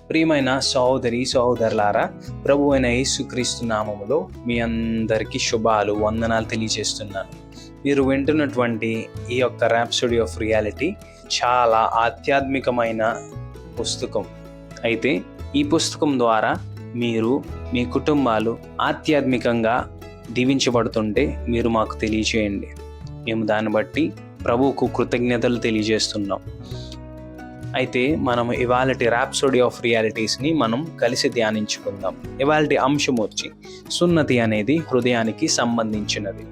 ప్రియమైన సహోదరి సహోదరులారా, ప్రభు అయిన యేసుక్రీస్తు నామములో మీ అందరికీ శుభాలు, వందనాలు తెలియజేస్తున్నాను. మీరు వింటున్నటువంటి ఈ యొక్క ర్యాప్సోడీ ఆఫ్ రియాలిటీ చాలా ఆధ్యాత్మికమైన పుస్తకం. అయితే ఈ పుస్తకం ద్వారా మీరు మీ కుటుంబాలు ఆధ్యాత్మికంగా దీవించబడుతుంటే మీరు మాకు తెలియచేయండి. మేము దాన్ని బట్టి ప్రభువుకు కృతజ్ఞతలు తెలియజేస్తున్నాం. అయితే మనం ఇవాళటి ర్యాప్సోడీ ఆఫ్ రియాలిటీస్ని మనం కలిసి ధ్యానించుకుందాం. ఇవాళటి అంశం వచ్చి సున్నతి అనేది హృదయానికి సంబంధించినది.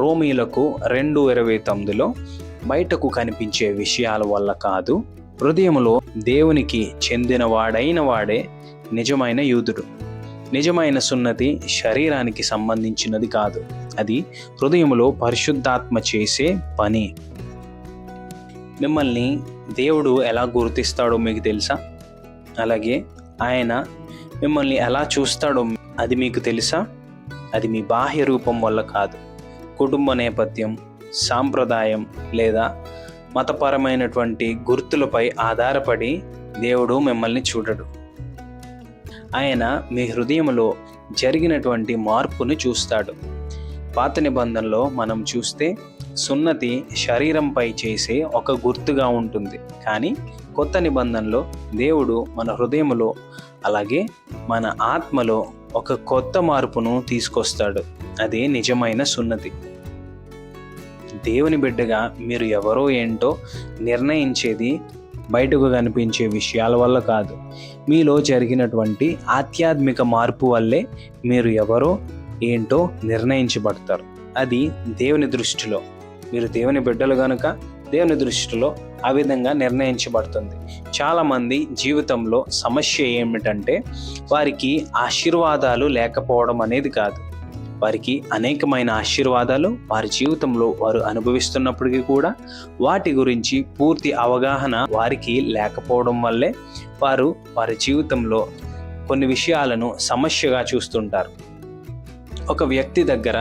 రోమీలకు 2:29లో బయటకు కనిపించే విషయాల వల్ల కాదు, హృదయములో దేవునికి చెందిన వాడే నిజమైన యూదుడు. నిజమైన సున్నతి శరీరానికి సంబంధించినది కాదు, అది హృదయములో పరిశుద్ధాత్మ చేసే పని. మిమ్మల్ని దేవుడు ఎలా గుర్తిస్తాడో మీకు తెలుసా? అలాగే ఆయన మిమ్మల్ని ఎలా చూస్తాడో అది మీకు తెలుసా? అది మీ బాహ్య రూపం వల్ల కాదు, కుటుంబ నేపథ్యం, సాంప్రదాయం లేదా మతపరమైనటువంటి గుర్తులపై ఆధారపడి దేవుడు మిమ్మల్ని చూడడు. ఆయన మీ హృదయంలో జరిగినటువంటి మార్పును చూస్తాడు. పాత నిబంధనలో మనం చూస్తే సున్నతి శరీరంపై చేసే ఒక గుర్తుగా ఉంటుంది, కానీ కొత్త నిబంధనలో దేవుడు మన హృదయంలో అలాగే మన ఆత్మలో ఒక కొత్త మార్పును తీసుకొస్తాడు. అదే నిజమైన సున్నతి. దేవుని బిడ్డగా మీరు ఎవరో ఏంటో నిర్ణయించేది బయటకు కనిపించే విషయాల వల్ల కాదు, మీలో జరిగినటువంటి ఆధ్యాత్మిక మార్పు వల్లే మీరు ఎవరో ఏంటో నిర్ణయించబడతారు. అది దేవుని దృష్టిలో, మీరు దేవుని బిడ్డలు కనుక దేవుని దృష్టిలో ఆ విధంగా నిర్ణయించబడుతుంది. చాలామంది జీవితంలో సమస్య ఏమిటంటే వారికి ఆశీర్వాదాలు లేకపోవడం అనేది కాదు, వారికి అనేకమైన ఆశీర్వాదాలు వారి జీవితంలో వారు అనుభవిస్తున్నప్పటికీ కూడా వాటి గురించి పూర్తి అవగాహన వారికి లేకపోవడం వల్లే వారు వారి జీవితంలో కొన్ని విషయాలను సమస్యగా చూస్తుంటారు. ఒక వ్యక్తి దగ్గర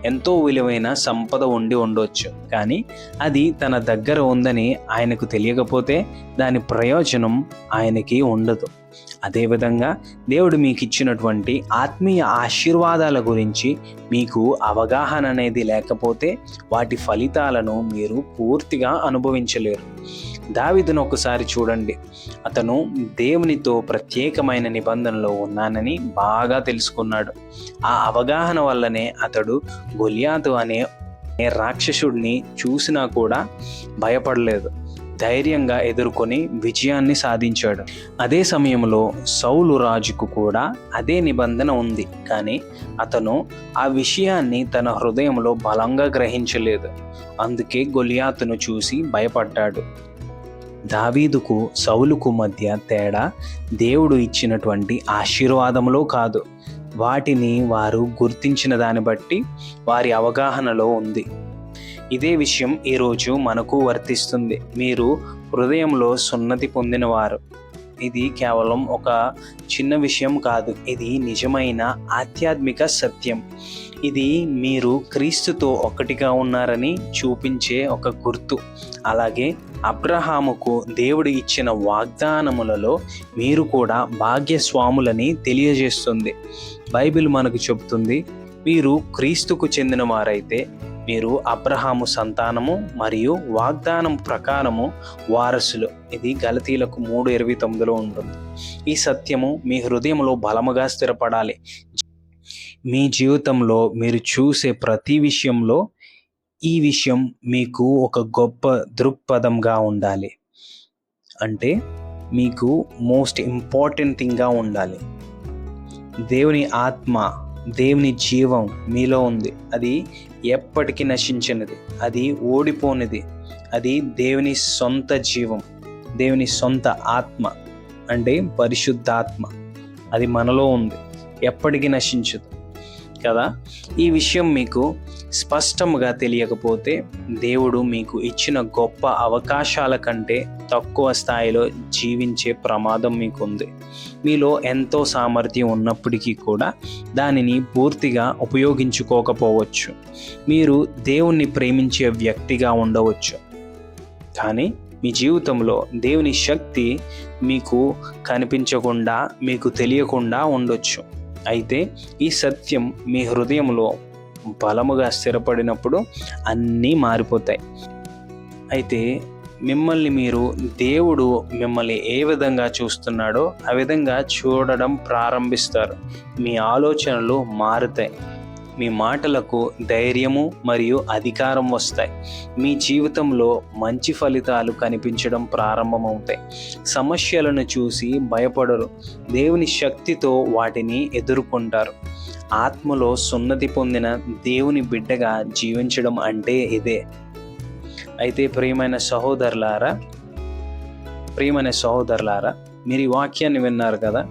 ఎంతో విలువైన సంపద ఉండొచ్చు, కానీ అది తన దగ్గర ఉందని ఆయనకు తెలియకపోతే దాని ప్రయోజనం ఆయనకి ఉండదు. అదేవిధంగా దేవుడు మీకు ఇచ్చినటువంటి ఆత్మీయ ఆశీర్వాదాల గురించి మీకు అవగాహన అనేది లేకపోతే వాటి ఫలితాలను మీరు పూర్తిగా అనుభవించలేరు. దావీదును ఒకసారి చూడండి. అతను దేవునితో ప్రత్యేకమైన నిబంధనలో ఉన్నానని బాగా తెలుసుకున్నాడు. ఆ అవగాహన వల్లనే అతడు గొలియాతు అనే రాక్షసుడిని చూసినా కూడా భయపడలేదు, ధైర్యంగా ఎదుర్కొని విజయాన్ని సాధించాడు. అదే సమయంలో సౌలు రాజుకు కూడా అదే నిబంధన ఉంది, కానీ అతను ఆ విషయాన్ని తన హృదయంలో బలంగా గ్రహించలేదు. అందుకే గొలియాతును చూసి భయపడ్డాడు. దావీదుకు సౌలుకు మధ్య తేడా దేవుడు ఇచ్చినటువంటి ఆశీర్వాదంలో కాదు, వాటిని వారు గుర్తించిన దాన్ని బట్టి వారి అవగాహనలో ఉంది. ఇదే విషయం ఈరోజు మనకు వర్తిస్తుంది. మీరు హృదయంలో సున్నతి పొందినవారు. ఇది కేవలం ఒక చిన్న విషయం కాదు, ఇది నిజమైన ఆధ్యాత్మిక సత్యం. ఇది మీరు క్రీస్తుతో ఒకటిగా ఉన్నారని చూపించే ఒక గుర్తు. అలాగే అబ్రహాముకు దేవుడు ఇచ్చిన వాగ్దానములలో మీరు కూడా భాగ్యస్వాములని తెలియజేస్తుంది. బైబిల్ మనకు చెబుతుంది, మీరు క్రీస్తుకు చెందిన వారైతే మీరు అబ్రహాము సంతానము మరియు వాగ్దానం ప్రకారము వారసులు. ఇది గలతీలకు 3:29లో ఉంటుంది. ఈ సత్యము మీ హృదయంలో బలముగా స్థిరపడాలి. మీ జీవితంలో మీరు చూసే ప్రతి విషయంలో ఈ విషయం మీకు ఒక గొప్ప దృక్పథంగా ఉండాలి. అంటే మీకు మోస్ట్ ఇంపార్టెంట్ థింగ్గా ఉండాలి. దేవుని ఆత్మ, దేవుని జీవం మీలో ఉంది. అది ఎప్పటికీ నశించినది, అది ఓడిపోనిది, అది దేవుని సొంత జీవం, దేవుని సొంత ఆత్మ, అంటే పరిశుద్ధాత్మ. అది మనలో ఉంది, ఎప్పటికీ నశించదు కదా. ఈ విషయం మీకు స్పష్టంగా తెలియకపోతే దేవుడు మీకు ఇచ్చిన గొప్ప అవకాశాల కంటే తక్కువ స్థాయిలో జీవించే ప్రమాదం మీకుంది. మీలో ఎంతో సామర్థ్యం ఉన్నప్పటికీ కూడా దానిని పూర్తిగా ఉపయోగించుకోకపోవచ్చు. మీరు దేవుణ్ణి ప్రేమించే వ్యక్తిగా ఉండవచ్చు, కానీ మీ జీవితంలో దేవుని శక్తి మీకు కనిపించకుండా, మీకు తెలియకుండా ఉండొచ్చు. అయితే ఈ సత్యం మీ హృదయంలో బలముగా స్థిరపడినప్పుడు అన్నీ మారిపోతాయి. అయితే దేవుడు మిమ్మల్ని ఏ విధంగా చూస్తున్నాడో ఆ విధంగా చూడడం ప్రారంభిస్తారు. మీ ఆలోచనలు మారుతాయి. మీ మాటలకు ధైర్యము మరియు అధికారం వస్తాయి. మీ జీవితంలో మంచి ఫలితాలు కనిపించడం ప్రారంభమవుతాయి. సమస్యలను చూసి భయపడరు, దేవుని శక్తితో వాటిని ఎదుర్కొంటారు. ఆత్మలో సున్నతి పొందిన దేవుని బిడ్డగా జీవించడం అంటే ఇదే. అయితే ప్రియమైన సహోదరులారా, మీరు ఈ వాక్యాన్ని విన్నారు కదా.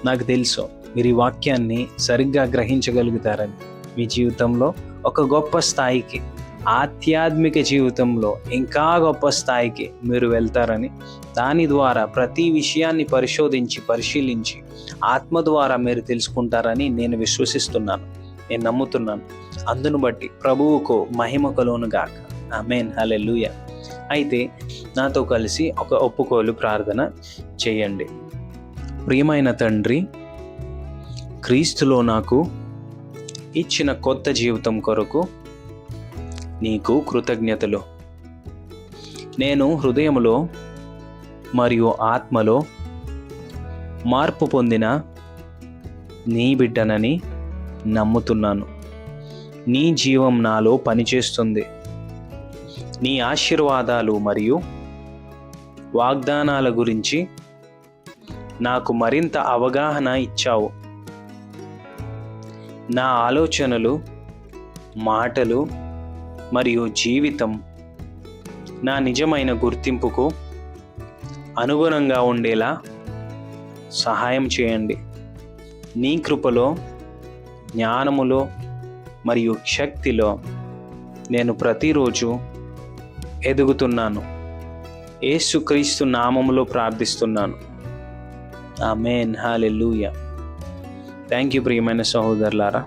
నాకు తెలుసు మీరు ఈ వాక్యాన్ని సరిగ్గా గ్రహించగలుగుతారని. మీ జీవితంలో ఒక గొప్ప స్థాయికి, ఆధ్యాత్మిక జీవితంలో ఇంకా గొప్ప స్థాయికి మీరు వెళ్తారని, దాని ద్వారా ప్రతి విషయాన్ని పరిశీలించి ఆత్మ ద్వారా మీరు తెలుసుకుంటారని నేను విశ్వసిస్తున్నాను, నేను నమ్ముతున్నాను. అందును బట్టి ప్రభువుకు మహిమ కలుగునుగాక. ఆమేన్, హల్లెలూయా. అయితే నాతో కలిసి ఒక ఒప్పుకోలు ప్రార్థన చేయండి. ప్రియమైన తండ్రి, క్రీస్తులో నాకు ఇచ్చిన కొత్త జీవితం కొరకు నీకు కృతజ్ఞతలు. నేను హృదయములో మరియు ఆత్మలో మార్పు పొందిన నీ బిడ్డనని నమ్ముతున్నాను. నీ జీవం నాలో పనిచేస్తుంది. నీ ఆశీర్వాదాలు మరియు వాగ్దానాల గురించి నాకు మరింత అవగాహన ఇచ్చావు. నా ఆలోచనలు, మాటలు మరియు జీవితం నా నిజమైన గుర్తింపుకు అనుగుణంగా ఉండేలా సహాయం చేయండి. నీ కృపలో, జ్ఞానములో మరియు శక్తిలో నేను ప్రతిరోజు ఎదుగుతున్నాను. యేసుక్రీస్తు నామములో ప్రార్థిస్తున్నాను. ఆమేన్, హల్లెలూయా. థ్యాంక్ యూ ప్రియమైన సహోదరులారా.